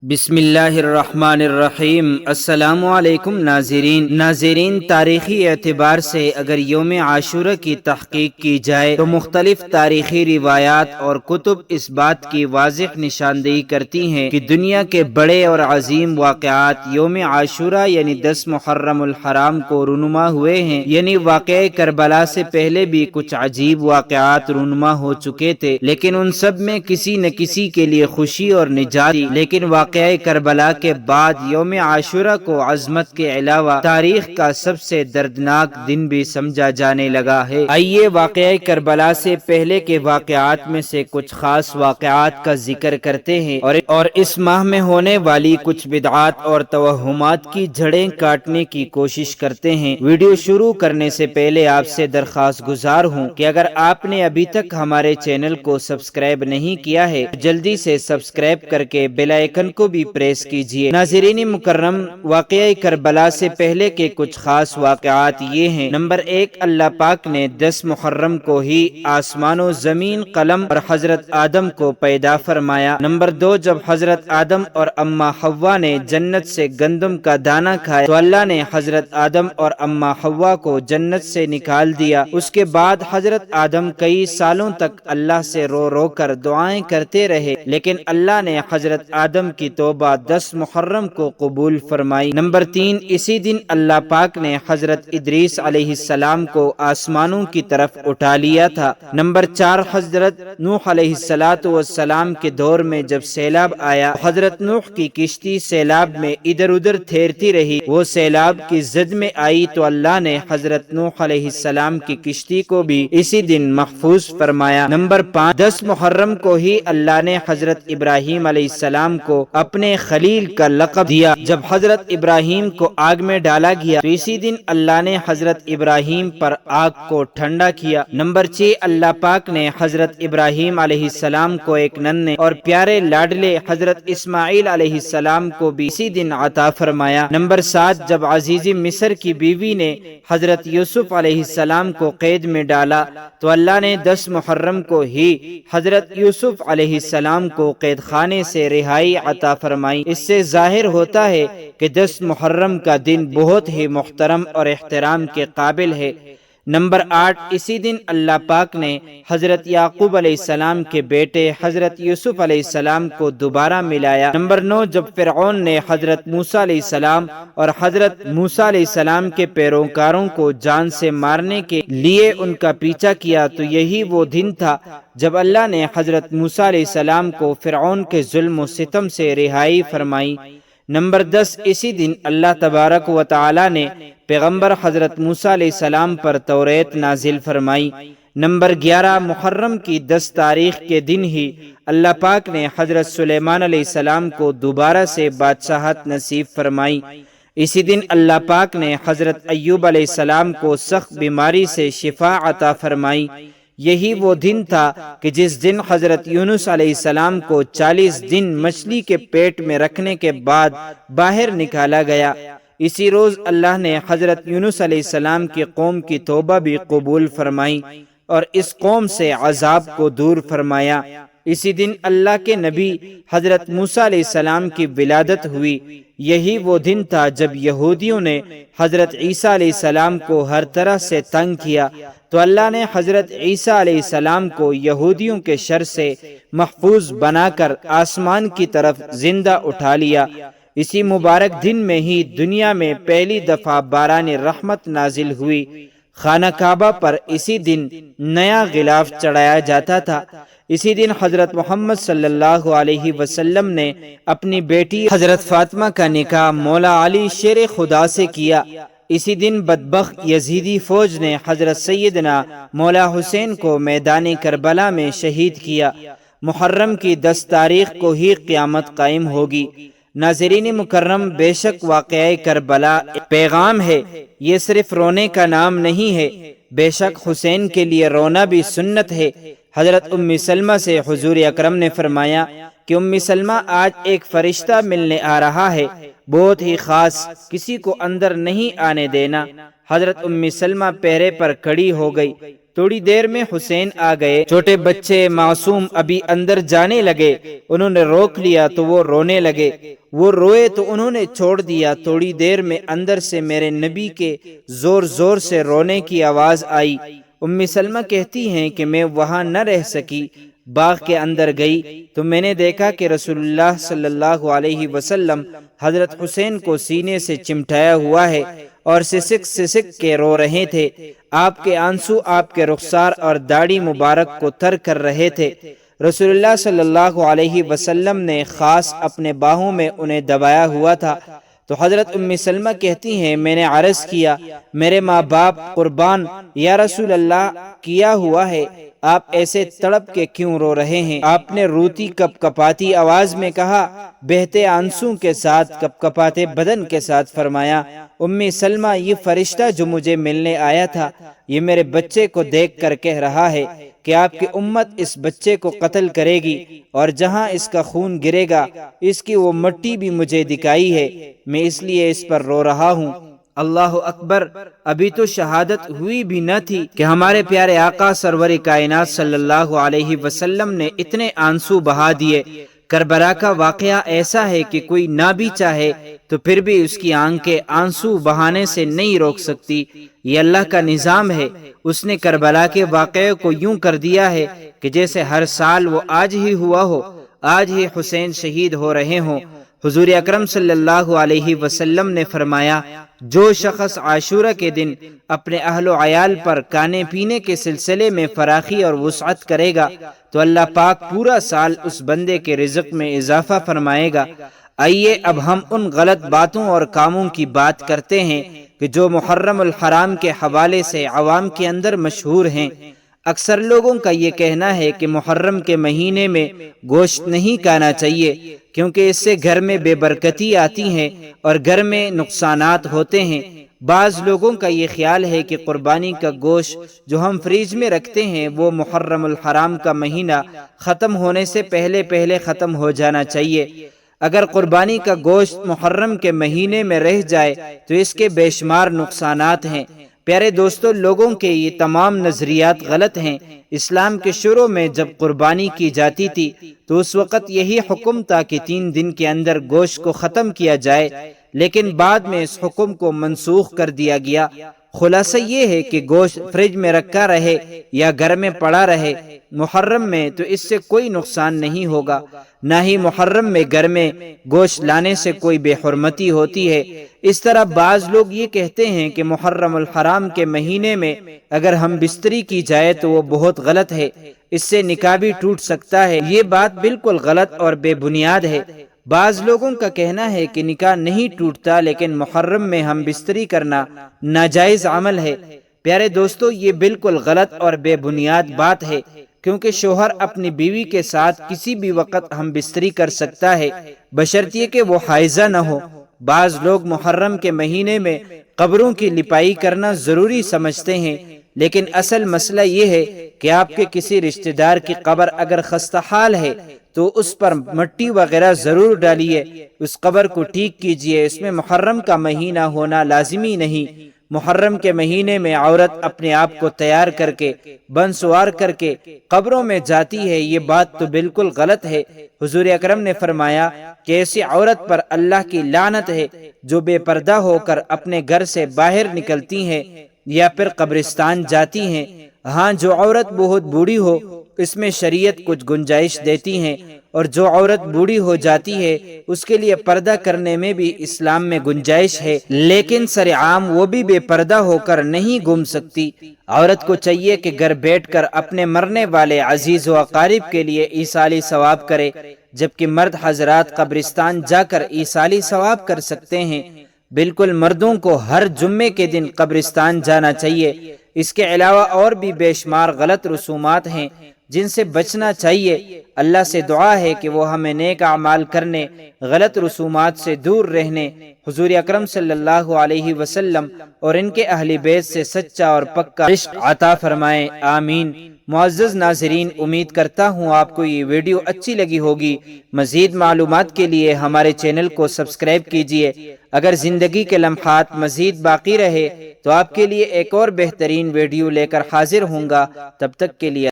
بسم اللہ الرحمن الرحیم۔ السلام علیکم ناظرین، تاریخی اعتبار سے اگر یوم عاشورہ کی تحقیق کی جائے تو مختلف تاریخی روایات اور کتب اس بات کی واضح نشاندہی کرتی ہیں کہ دنیا کے بڑے اور عظیم واقعات یوم عاشورہ یعنی 10 محرم الحرام کو رونما ہوئے ہیں۔ یعنی واقعہ کربلا سے پہلے بھی کچھ عجیب واقعات رونما ہو چکے تھے، لیکن ان سب میں کسی نہ کسی کے لیے خوشی اور نجات تھی۔ لیکن واقعہ کربلا کے بعد یوم عاشورہ کو عظمت کے علاوہ تاریخ کا سب سے دردناک دن بھی سمجھا جانے لگا ہے۔ آئیے واقعہ کربلا سے پہلے کے واقعات میں سے کچھ خاص واقعات کا ذکر کرتے ہیں اور اس ماہ میں ہونے والی کچھ بدعات اور توہمات کی جڑیں کاٹنے کی کوشش کرتے ہیں۔ ویڈیو شروع کرنے سے پہلے آپ سے درخواست گزار ہوں کہ اگر آپ نے ابھی تک ہمارے چینل کو سبسکرائب نہیں کیا ہے جلدی سے سبسکرائب کر کے بیل آئیکن کو بھی پریس کیجیے۔ ناظرین مکرم، واقعہ کربلا سے پہلے کے کچھ خاص واقعات یہ ہیں۔ نمبر 1، اللہ پاک نے 10 محرم کو ہی آسمان و زمین، قلم اور حضرت آدم کو پیدا فرمایا۔ نمبر 2، جب حضرت آدم اور اماں حوا نے جنت سے گندم کا دانہ کھایا تو اللہ نے حضرت آدم اور اماں حوا کو جنت سے نکال دیا۔ اس کے بعد حضرت آدم کئی سالوں تک اللہ سے رو رو کر دعائیں کرتے رہے، لیکن اللہ نے حضرت آدم کی توبہ 10 محرم کو قبول فرمائی۔ نمبر 3، اسی دن اللہ پاک نے حضرت ادریس علیہ السلام کو آسمانوں کی طرف اٹھا لیا تھا۔ نمبر 4، حضرت نوح علیہ السلام کے دور میں جب سیلاب آیا، حضرت نوح کی کشتی سیلاب میں ادھر ادھر تیرتی رہی، وہ سیلاب کی زد میں آئی تو اللہ نے حضرت نوح علیہ السلام کی کشتی کو بھی اسی دن محفوظ فرمایا۔ نمبر 5، 10 محرم کو ہی اللہ نے حضرت ابراہیم علیہ السلام کو اپنے خلیل کا لقب دیا۔ جب حضرت ابراہیم کو آگ میں ڈالا گیا تو اسی دن اللہ نے حضرت ابراہیم پر آگ کو ٹھنڈا کیا۔ نمبر 6، اللہ پاک نے حضرت ابراہیم علیہ السلام کو ایک ننھے اور پیارے لاڈلے حضرت اسماعیل علیہ السلام کو بھی اسی دن عطا فرمایا۔ نمبر 7، جب عزیز مصر کی بیوی نے حضرت یوسف علیہ السلام کو قید میں ڈالا تو اللہ نے 10 محرم کو ہی حضرت یوسف علیہ السلام کو قید خانے سے رہائی عطا فرمائی۔ اس سے ظاہر ہوتا ہے کہ 10 محرم کا دن بہت ہی محترم اور احترام کے قابل ہے۔ نمبر 8، اسی دن اللہ پاک نے حضرت یعقوب علیہ السلام کے بیٹے حضرت یوسف علیہ السلام کو دوبارہ ملایا۔ نمبر 9، جب فرعون نے حضرت موسیٰ علیہ السلام اور حضرت موسیٰ علیہ السلام کے پیروکاروں کو جان سے مارنے کے لیے ان کا پیچھا کیا تو یہی وہ دن تھا جب اللہ نے حضرت موسیٰ علیہ السلام کو فرعون کے ظلم و ستم سے رہائی فرمائی۔ نمبر 10، اسی دن اللہ تبارک و تعالی نے پیغمبر حضرت موسیٰ علیہ السلام پر توریت نازل فرمائی۔ نمبر 11، محرم کی 10 تاریخ کے دن ہی اللہ پاک نے حضرت سلیمان علیہ السلام کو دوبارہ سے بادشاہت نصیب فرمائی۔ اسی دن اللہ پاک نے حضرت ایوب علیہ السلام کو سخت بیماری سے شفا عطا فرمائی۔ یہی وہ دن تھا کہ جس دن حضرت یونس علیہ السلام کو 40 دن مچھلی کے پیٹ میں رکھنے کے بعد باہر نکالا گیا۔ اسی روز اللہ نے حضرت یونس علیہ السلام کی قوم کی توبہ بھی قبول فرمائی اور اس قوم سے عذاب کو دور فرمایا۔ اسی دن اللہ کے نبی حضرت موسیٰ علیہ السلام کی ولادت ہوئی۔ یہی وہ دن تھا جب یہودیوں نے حضرت عیسیٰ علیہ السلام کو ہر طرح سے تنگ کیا تو اللہ نے حضرت عیسیٰ علیہ السلام کو یہودیوں کے شر سے محفوظ بنا کر آسمان کی طرف زندہ اٹھا لیا۔ اسی مبارک دن میں ہی دنیا میں پہلی دفعہ باران رحمت نازل ہوئی۔ خانہ کعبہ پر اسی دن نیا غلاف چڑھایا جاتا تھا۔ اسی دن حضرت محمد صلی اللہ علیہ وسلم نے اپنی بیٹی حضرت فاطمہ کا نکاح مولا علی شیر خدا سے کیا۔ اسی دن بدبخت یزیدی فوج نے حضرت سیدنا مولا حسین کو میدان کربلا میں شہید کیا۔ محرم کی 10 تاریخ کو ہی قیامت قائم ہوگی۔ ناظرین مکرم، بے شک واقعہ کربلا پیغام ہے، یہ صرف رونے کا نام نہیں ہے۔ بے شک حسین کے لیے رونا بھی سنت ہے۔ حضرت ام سلمہ سے حضور اکرم نے فرمایا کہ ام سلمہ آج ایک فرشتہ ملنے آ رہا ہے، بہت ہی خاص، کسی کو اندر نہیں آنے دینا۔ حضرت ام سلمہ پہرے پر کھڑی ہو گئی تھوڑی دیر میں حسین آ گئے۔ چھوٹے بچے معصوم ابھی اندر جانے لگے، انہوں نے روک لیا تو وہ رونے لگے، وہ روئے تو انہوں نے چھوڑ دیا۔ تھوڑی دیر میں اندر سے میرے نبی کے زور زور سے رونے کی آواز آئی۔ ام سلمہ کہتی ہیں کہ میں وہاں نہ رہ سکی، باغ کے اندر گئی تو میں نے دیکھا کہ رسول اللہ صلی اللہ علیہ وسلم حضرت حسین کو سینے سے چمٹایا ہوا ہے اور سسک سسک کے رو رہے تھے۔ آپ کے آنسو آپ کے رخسار اور داڑھی مبارک کو تر کر رہے تھے۔ رسول اللہ صلی اللہ علیہ وسلم نے خاص اپنے باہوں میں انہیں دبایا ہوا تھا۔ تو حضرت ام سلمہ کہتی ہیں میں نے عرض کیا میرے ماں باپ قربان یا رسول اللہ کیا ہوا ہے، آپ ایسے تڑپ کے کیوں رو رہے ہیں؟ آپ نے روتی کپ کپاتی آواز میں کہا، بہتے آنسوں کے ساتھ کپ کپاتے بدن کے ساتھ فرمایا، ام سلمہ یہ فرشتہ جو مجھے ملنے آیا تھا یہ میرے بچے کو دیکھ کر کہہ رہا ہے کہ آپ کی امت اس بچے کو قتل کرے گی اور جہاں اس کا خون گرے گا اس کی وہ مٹی بھی مجھے دکھائی ہے، میں اس لیے اس پر رو رہا ہوں۔ اللہ اکبر، ابھی تو شہادت ہوئی بھی نہ تھی کہ ہمارے پیارے آقا سرور کائنات صلی اللہ علیہ وسلم نے اتنے آنسو بہا دیے۔ کربلا کا واقعہ ایسا ہے کہ کوئی نہ بھی چاہے تو پھر بھی اس کی آنکھیں آنسو بہانے سے نہیں روک سکتی۔ یہ اللہ کا نظام ہے، اس نے کربلا کے واقعے کو یوں کر دیا ہے کہ جیسے ہر سال وہ آج ہی ہوا ہو، آج ہی حسین شہید ہو رہے ہوں۔ حضور اکرم صلی اللہ علیہ وسلم نے فرمایا، جو شخص عاشورہ کے دن اپنے اہل و عیال پر کھانے پینے کے سلسلے میں فراخی اور وسعت کرے گا تو اللہ پاک پورا سال اس بندے کے رزق میں اضافہ فرمائے گا۔ آئیے اب ہم ان غلط باتوں اور کاموں کی بات کرتے ہیں کہ جو محرم الحرام کے حوالے سے عوام کے اندر مشہور ہیں۔ اکثر لوگوں کا یہ کہنا ہے کہ محرم کے مہینے میں گوشت نہیں کھانا چاہیے کیونکہ اس سے گھر میں بے برکتی آتی ہے اور گھر میں نقصانات ہوتے ہیں۔ بعض لوگوں کا یہ خیال ہے کہ قربانی کا گوشت جو ہم فریج میں رکھتے ہیں وہ محرم الحرام کا مہینہ ختم ہونے سے پہلے پہلے ختم ہو جانا چاہیے۔ اگر قربانی کا گوشت محرم کے مہینے میں رہ جائے تو اس کے بے شمار نقصانات ہیں۔ پیارے دوستو، لوگوں کے یہ تمام نظریات غلط ہیں۔ اسلام کے شروع میں جب قربانی کی جاتی تھی تو اس وقت یہی حکم تھا کہ 3 دن کے اندر گوشت کو ختم کیا جائے، لیکن بعد میں اس حکم کو منسوخ کر دیا گیا۔ خلاصہ یہ ہے کہ گوشت فریج میں رکھا رہے یا گھر میں پڑا رہے محرم میں تو اس سے کوئی نقصان نہیں ہوگا، نہ ہی محرم میں گھر میں گوشت لانے سے کوئی بے حرمتی ہوتی ہے۔ اس طرح بعض لوگ یہ کہتے ہیں کہ محرم الحرام کے مہینے میں اگر ہم بستری کی جائے تو وہ بہت غلط ہے، اس سے نکاح بھی ٹوٹ سکتا ہے۔ یہ بات بالکل غلط اور بے بنیاد ہے۔ بعض لوگوں کا کہنا ہے کہ نکاح نہیں ٹوٹتا لیکن محرم میں ہم بستری کرنا ناجائز عمل ہے۔ پیارے دوستو، یہ بالکل غلط اور بے بنیاد بات ہے، کیونکہ شوہر اپنی بیوی کے ساتھ کسی بھی وقت ہم بستری کر سکتا ہے بشرطیہ کہ وہ حائضہ نہ ہو۔ بعض لوگ محرم کے مہینے میں قبروں کی لپائی کرنا ضروری سمجھتے ہیں، لیکن اصل مسئلہ یہ ہے کہ آپ کے کسی رشتہ دار کی قبر اگر خستہ حال ہے تو اس پر مٹی وغیرہ ضرور ڈالیے، اس قبر کو ٹھیک کیجیے۔ اس میں محرم کا مہینہ ہونا لازمی نہیں۔ محرم کے مہینے میں عورت اپنے آپ کو تیار کر کے بن سوار کر کے قبروں میں جاتی ہے، یہ بات تو بالکل غلط ہے۔ حضور اکرم نے فرمایا کہ ایسی عورت پر اللہ کی لعنت ہے جو بے پردہ ہو کر اپنے گھر سے باہر نکلتی ہیں یا پھر قبرستان جاتی ہیں۔ ہاں، جو عورت بہت بوڑھی ہو اس میں شریعت کچھ گنجائش دیتی ہے، اور جو عورت بوڑھی ہو جاتی ہے اس کے لیے پردہ کرنے میں بھی اسلام میں گنجائش ہے، لیکن سر عام وہ بھی بے پردہ ہو کر نہیں گھوم سکتی۔ عورت کو چاہیے کہ گھر بیٹھ کر اپنے مرنے والے عزیز و اقارب کے لیے ایصالی ثواب کرے، جبکہ مرد حضرات قبرستان جا کر ایصالی ثواب کر سکتے ہیں۔ بالکل مردوں کو ہر جمعے کے دن قبرستان جانا چاہیے۔ اس کے علاوہ اور بھی بے شمار غلط رسومات ہیں جن سے بچنا چاہیے۔ اللہ سے دعا ہے کہ وہ ہمیں نیک اعمال کرنے، غلط رسومات سے دور رہنے، حضور اکرم صلی اللہ علیہ وسلم اور ان کے اہل بیت سے سچا اور پکا عشق عطا فرمائے، آمین۔ معزز ناظرین، امید کرتا ہوں آپ کو یہ ویڈیو اچھی لگی ہوگی۔ مزید معلومات کے لیے ہمارے چینل کو سبسکرائب کیجیے۔ اگر زندگی کے لمحات مزید باقی رہے تو آپ کے لیے ایک اور بہترین ویڈیو لے کر حاضر ہوں گا۔ تب تک کے لیے